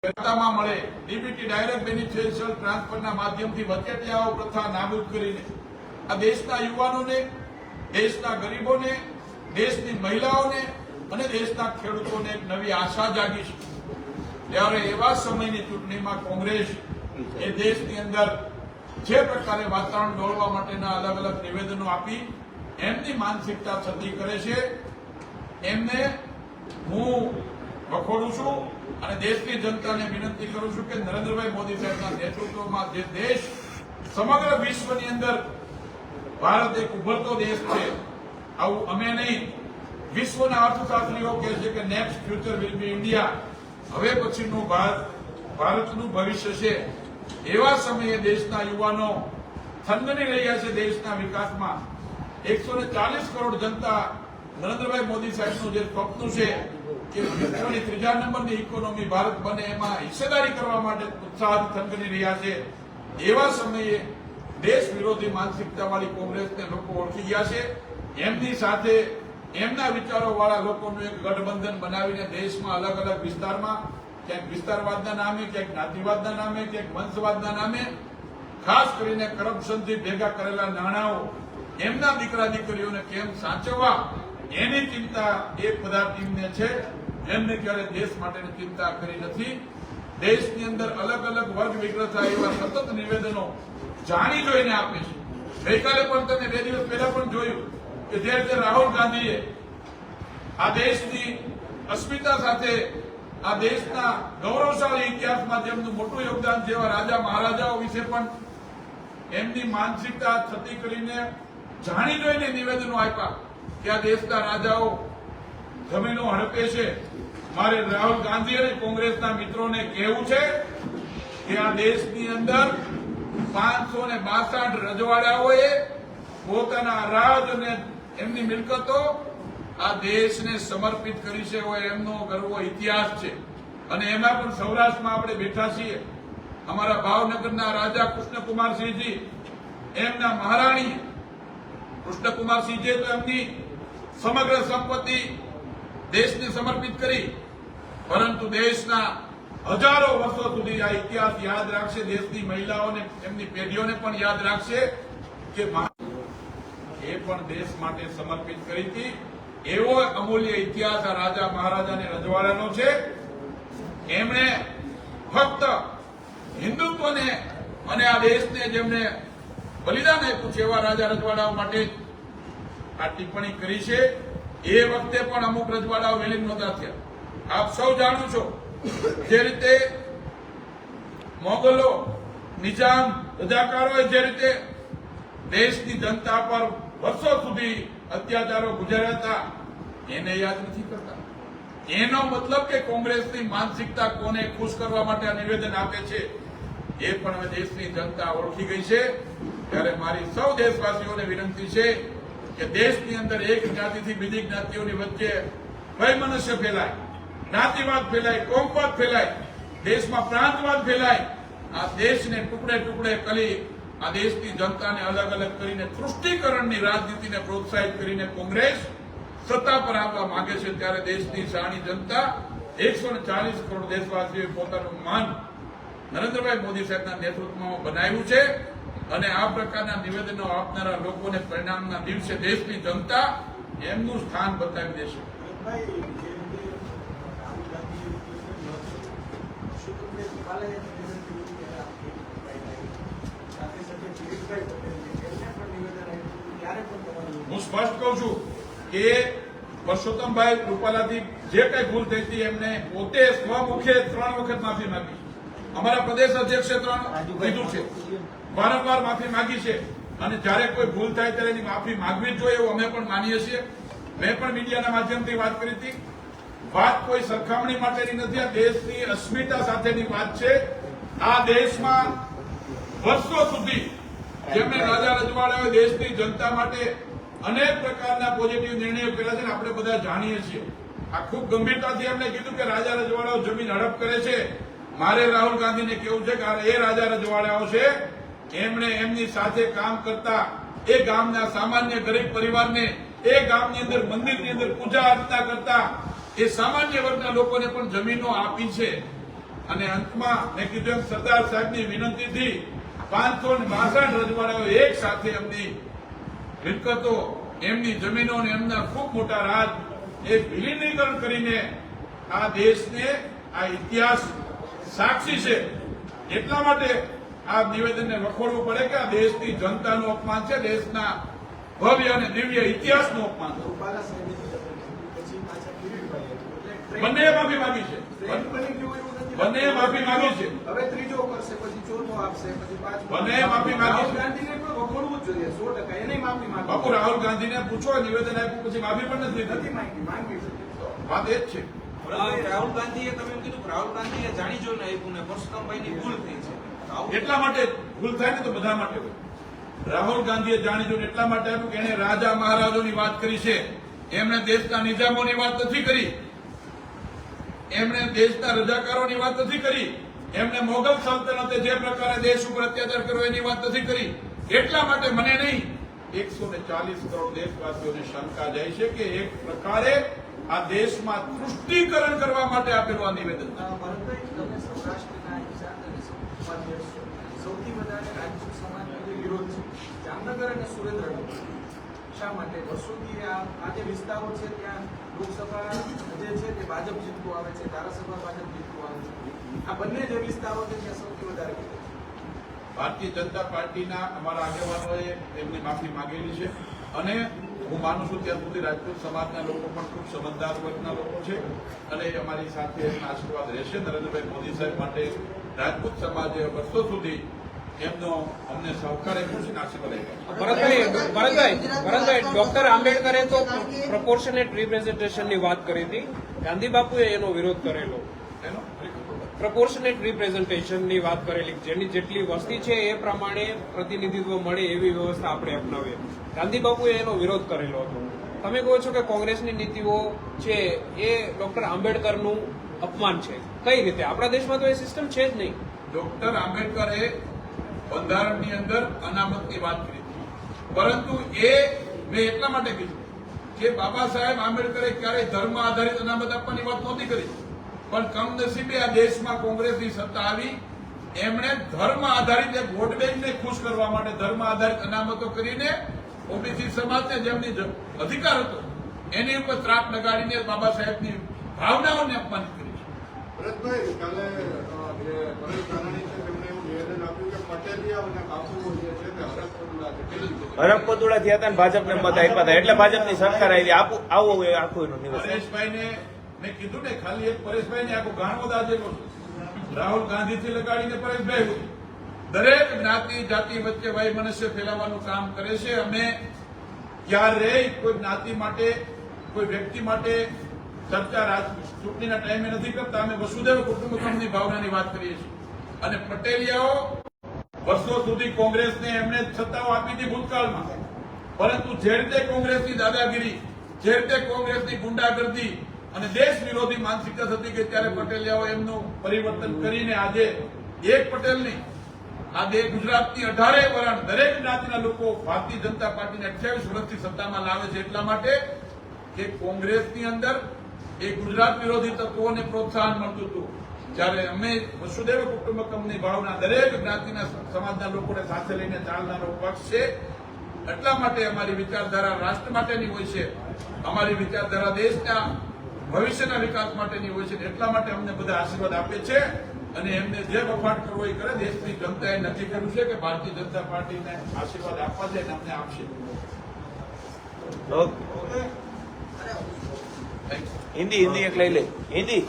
સત્તામાં મળે DBT direct beneficial ટ્રાન્સફરના માધ્યમથી વચેટિયાઓ પ્રથા નાબૂદ કરીને આ દેશના યુવાનોને, દેશના ગરીબોને, દેશની મહિલાઓને અને દેશના ખેડૂતોને એક નવી આશા જાગી છે. ત્યારે એવા સમયની ચૂંટણીમાં કોંગ્રેસ એ દેશની અંદર જે પ્રકારે વાતાવરણ દોડવા માટેના અલગ અલગ નિવેદનો આપી એમની માનસિકતા છતી કરે છે, એમને હું વખોડું છું અને દેશની જનતાને વિનંતી કરું છું કે નરેન્દ્રભાઈ મોદી સાહેબના નેતૃત્વમાં જે દેશ સમગ્ર વિશ્વની અંદર ભારત એક ઉભરતો દેશ છે, આવું અમે નહીં, વિશ્વના અર્થશાસ્ત્રીઓ કહે છે કે next future will be India, હવે પછીનું ભારતનું ભવિષ્ય છે. એવા સમયે દેશના યુવાનો થનગની રહ્યા છે દેશના વિકાસમાં. 140 કરોડ જનતા નરેન્દ્રભાઈ મોદી સાહેબનું જે સ્વપ્ન છે કે વિશ્વની 3જા નંબરની ઇકોનોમી ભારત બને એમાં હિસ્સેદારી કરવા માટે ઉત્સાહથી થનગની રહ્યા છે. એવા સમયે દેશ વિરોધી માનસિકતા વાળી કોંગ્રેસને લોકો ઓળખી ગયા છે. એમની સાથે એમના વિચારો વાળા લોકોનું એક ગઠબંધન બનાવીને દેશમાં અલગ અલગ વિસ્તારમાં ક્યાંક વિસ્તારવાદના નામે, ક્યાંક જ્ઞાતિવાદના નામે, ક્યાંક વંશવાદના નામે, ખાસ કરીને કરપ્શનથી ભેગા કરેલા નાણાંઓ એમના દીકરા દીકરીઓને કેમ સાચવવા એની ચિંતા એક બધા ટીમને છે. એમને ક્યારે દેશ માટેની ચિંતા કરી નથી. દેશની અંદર અલગ અલગ વર્ગ વિગ્રહ એવા સતત નિવેદનો જાણી જોઈને આપે છે. ગઈકાલે પણ તમે 2 દિવસ પહેલા પણ જોયું કે જે રીતે રાહુલ ગાંધીએ આ દેશની અસ્મિતા સાથે, આ દેશના ગૌરવશાળી ઇતિહાસમાં જેમનું મોટું યોગદાન છે એવા રાજા મહારાજાઓ વિશે પણ એમની માનસિકતા છતી કરીને જાણી જોઈને નિવેદનો આપ્યા કે આ દેશના રાજાઓ જમીનો હડપે છે. મારે રાહુલ ગાંધી અને કોંગ્રેસના મિત્રોને કહેવું છે કે આ દેશની અંદર 562 રજવાડાઓએ પોતાના રાજ અને એમની મિલકતો આ દેશને સમર્પિત કરી છે એવો એમનો ગર્વો ઇતિહાસ છે. અને એમાં પણ સૌરાષ્ટ્રમાં આપણે બેઠા છીએ. અમારા ભાવનગરના રાજા કૃષ્ણકુમારસિંહજી, એમના મહારાણી કૃષ્ણકુમારસિંહજીએ તો એમની સમગ્ર સંપત્તિ દેશને સમર્પિત કરી, પરંતુ દેશના હજારો વર્ષો સુધી આ ઇતિહાસ યાદ રાખશે. દેશની મહિલાઓને, એમની પેઢીઓને પણ યાદ રાખશે કે એ પણ દેશ માટે સમર્પિત કરી હતી. એવો અમૂલ્ય ઇતિહાસ આ રાજા મહારાજાને રજવાડાનો છે. એમણે ફક્ત હિન્દુત્વને અને આ દેશને જેમને બલિદાન આપ્યું છે એવા રાજા રજવાડાઓ માટે આ ટિપ્પણી કરી છે. એ વખતે પણ અમુક રજવાડાઓ વિલીન નહોતા થયા. આપ સૌ જાણો છો જે રીતે મોગલો, નિજામ, રજાકારોએ જે રીતે દેશની જનતા પર વર્ષો સુધી અત્યાચારો ગુજાર્યા હતા એને યાદ નથી કરતા. એનો મતલબ કે કોંગ્રેસની માનસિકતા કોને ખુશ કરવા માટે આ નિવેદન આપે છે એ પણ હવે દેશની જનતા ઓળખી ગઈ છે. ત્યારે મારી સૌ દેશવાસીઓને વિનંતી છે કે દેશની અંદર એક જ્ઞાતિથી બીજી જ્ઞાતિઓની વચ્ચે વૈમનસ્ય ફેલાય, જ્ઞાતિવાદ ફેલાય, કોમવાદ ફેલાય, દેશમાં પ્રાંતવાદ ફેલાય, આ દેશને ટુકડે ટુકડે કરી આ દેશની જનતાને અલગ અલગ કરીને તૃષ્ટિકરણની રાજનીતિને પ્રોત્સાહિત કરીને કોંગ્રેસ સત્તા પર આવવા માંગે છે. ત્યારે દેશની શાણી જનતા 140 કરોડ દેશવાસીઓએ પોતાનું માન નરેન્દ્રભાઈ મોદી સાહેબના નેતૃત્વમાં બનાવ્યું છે. અને આ પ્રકારના નિવેદનો આપનારા લોકોને પરિણામના દિવસે દેશની જનતા એમનું સ્થાન બતાવી દેશે. હું સ્પષ્ટ કહું છું કે પરસોત્તમભાઈ રૂપાલાથી જે કઈ ભૂલ થઈ હતી એમને પોતે સ્વમુખે 3 વખત માફી માંગી. અમારા પ્રદેશ અધ્યક્ષે 3 કીધું છે, વારંવાર માફી માંગી છે. અને જયારે કોઈ ભૂલ થાય ત્યારે એની માફી માંગવી જ જોઈએ એવું અમે પણ માનીએ છીએ. મેં પણ મીડિયાના માધ્યમથી વાત કરી હતી. વાત કોઈ સરખામણી માટેની નથી, આ દેશની અસ્મિતા સાથેની વાત છે. આ દેશમાં વર્ષો સુધી જેમણે રાજા રજવાડાઓએ દેશની જનતા માટે અનેક પ્રકારના પોઝિટિવ નિર્ણયો કર્યા છે ને આપણે બધા જાણીએ છીએ. આ ખૂબ ગંભીરતાથી એમણે કીધું કે રાજા રજવાડાઓ જમીન હડપ કરે છે. મારે રાહુલ ગાંધીને કહેવું છે કે એ રાજા રજવાડાઓ છે, એમણે એમની સાથે કામ કરતા એ ગામના સામાન્ય ગરીબ પરિવારને, એ ગામની અંદર મંદિરની અંદર પૂજા અર્ચના કરતા એ સામાન્ય વર્ગના લોકોને પણ જમીનો આપી છે. અને અંતમાં મેં કીધું એમ સરદાર સાહેબની વિનંતીથી 562 રજવાડાઓ એક સાથે એમની મિલકતો, એમની જમીનો અને એમના ખૂબ મોટા રાજ એ વિલીનીકરણ કરીને આ દેશને, આ ઇતિહાસ સાક્ષી છે. એટલા માટે આ નિવેદનને વખોડવું પડે કે આ દેશની જનતાનું અપમાન છે, દેશના ભવ્ય અને દિવ્ય ઇતિહાસનું અપમાન છે. બંને માફી માંગી છે, બંને માફી માંગી છે, હવે ત્રીજો કરશે, પછી ચોથો આપશે, પછી પાંચમો. બંને માફી માંગી છે. ગાંધીને પણ વખોડવું જ જોઈએ 100%. એને માફી માંગી. બાપુ રાહુલ ગાંધીને પૂછો, નિવેદન આપ્યું પછી માફી પણ નથી નથી લીધી. માંગી છે. વાત એ જ છે. રાહુલ ગાંધીએ તમે એમ કીધું કે રાહુલ ગાંધીએ જાણી જોઈને આપ્યું ને પરસોત્તમભાઈની ભૂલ થઈ છે. એટલા માટે ભૂલ થાય ને તો બધા માટે હોય. રાહુલ ગાંધીએ જાણી જોઈને એટલા માટે આપ્યું કે એને રાજા મહારાજોની વાત કરી છે, એમણે દેશના નિજામોની વાત નથી કરી, એમણે દેશના રજાકારોની વાત નથી કરી, એમણે મોગલ સલ્તનતે જે પ્રકારે દેશ ઉપર અત્યાચાર કર્યો એની વાત નથી કરી. એટલા માટે મને નહીં 140 કરોડ દેશવાસીઓને શંકા જાય છે કે એક પ્રકારે આ દેશમાં તૃષ્ટિકરણ કરવા માટે આપેલું આ નિવેદન છે. ભરતભાઈ, તમે સૌરાષ્ટ્રના ઈશાન અને ઉપાધ્યક્ષ છો. સૌથી વધારે રાજપૂત સમાજનો જે વિરોધ છે જામનગર અને સુરેન્દ્રનગર. શા માટે વર્ષોથી આ જે વિસ્તારો છે ત્યાં લોકસભા જે છે તે ભાજપ જીતતું આવે છે, ધારાસભા ભાજપ જીતતું આવે છે. આ બંને જે વિસ્તારો છે ત્યાં સૌથી વધારે વિરોધ છે. ભારતીય જનતા પાર્ટીના અમારા આગેવાનોએ એમની માફી માંગેલી છે અને હું માનું છું ત્યાં સુધી રાજપૂત સમાજના લોકો પણ ખૂબ સમજદાર વર્ગના લોકો છે અને અમારી સાથે એમના આશીર્વાદ રહેશે. નરેન્દ્રભાઈ મોદી સાહેબ માટે રાજપૂત સમાજે વર્ષો સુધી એમનો અમને સહકાર આપ્યો છે અને આશીર્વાદ આપ્યા ભરતભાઈ, ડોક્ટર આંબેડકરે તો પ્રપોર્શનેટ રિપ્રેઝન્ટેશનની વાત કરી હતી, ગાંધી બાપુએ એનો વિરોધ કરેલો. છે એનો પ્રપોર્શનેટ રિપ્રેઝન્ટેશનની વાત કરેલી, જેની જેટલી વસ્તી છે એ પ્રમાણે પ્રતિનિધિત્વ મળે એવી વ્યવસ્થા આપણે અપનાવીએ. ગાંધી બાપુએ એનો વિરોધ કરેલો હતો. તમે કહો છો કે કોંગ્રેસની નીતિઓ છે એ ડોક્ટર આંબેડકરનું અપમાન છે. કઈ રીતે? આપણા દેશમાં તો એ સિસ્ટમ છે જ નહીં. ડોક્ટર આંબેડકરે બંધારણની અંદર અનામતની વાત કરી હતી, પરંતુ એ મેં એટલા માટે કીધું કે બાબા સાહેબ આંબેડકરે ક્યારેય ધર્મ આધારિત અનામત આપવાની વાત નહોતી કરી, પણ કમનસીબે આ દેશમાં કોંગ્રેસની સત્તા આવી, એમણે ધર્મ આધારિત એક વોટ બેંકને ખુશ કરવા માટે ધર્મ આધારિત અનામતો કરીને ઓબીસી સમાજને જેમની અધિકાર હતો એની ઉપર ત્રાપ લગાડીને બાબા સાહેબની ભાવનાઓને અપમાનિત કરી છે. ભરતભાઈ, કાલે જે પરેશ ધાનાણી છે તેમણે એવું નિવેદન આપ્યું કે પટેલિયા અને બાપુઓ જે છે તે હરકપદુડા છે. હરકપદુડા થયા હતા ને ભાજપને મત આપ્યા હતા એટલે ભાજપની સરકાર આવી. આવું આખું એનું નિવેદન. પરેશભાઈને મેં કીધું ને, ખાલી એક પરેશભાઈને આખું ગાણો દાજેલો છે. રાહુલ ગાંધીથી લગાડીને પરેશભાઈ સુધી દરેક જ્ઞાતિ જાતિ વચ્ચે વૈમનસ્ય ફેલાવવાનું કામ કરે છે. અમે ક્યારેય કોઈ જ્ઞાતિ માટે, કોઈ વ્યક્તિ માટે ચર્ચા ચૂંટણીના ટાઈમે નથી કરતા. અમે વસુધૈવ કુટુંબકમની ભાવનાની વાત કરીએ છીએ. અને પટેલિયાઓ વર્ષો સુધી કોંગ્રેસને એમણે સત્તાઓ આપી હતી ભૂતકાળમાં, પરંતુ જે રીતે કોંગ્રેસની દાદાગીરી, જે રીતે કોંગ્રેસની ગુંડાગર્દી અને દેશ વિરોધી માનસિકતા થતી કે ત્યારે પટેલિયાઓ એમનું પરિવર્તન કરીને આજે એક પટેલ નહીં, આજે ગુજરાતની 18 વરણ દરેક જ્ઞાતિના લોકો ભારતીય જનતા પાર્ટીને 28 વર્ષથી સત્તામાં લાવે છે. એટલા માટે કે કોંગ્રેસની અંદર એ ગુજરાત વિરોધી તત્વોને પ્રોત્સાહન મળતું હતું, જ્યારે અમે વસુધૈવ કુટુંબકમની ભાવના દરેક જ્ઞાતિના સમાજના લોકોને સાથે લઈને ચાલનારો પક્ષ છે. એટલા માટે અમારી વિચારધારા રાષ્ટ્ર માટેની હોય છે, અમારી વિચારધારા દેશના ભવિષ્યના વિકાસ માટેની હોય છે. એટલા માટે અમને બધા આશીર્વાદ આપે છે અને એમને જે વફાટ કરવો એ કરે. દેશની જનતાએ નક્કી કર્યું છે કે ભારતીય જનતા પાર્ટીને આશીર્વાદ આપવા છે અને અમને આપશે. હિન્દી એક લઈ લે. હિન્દી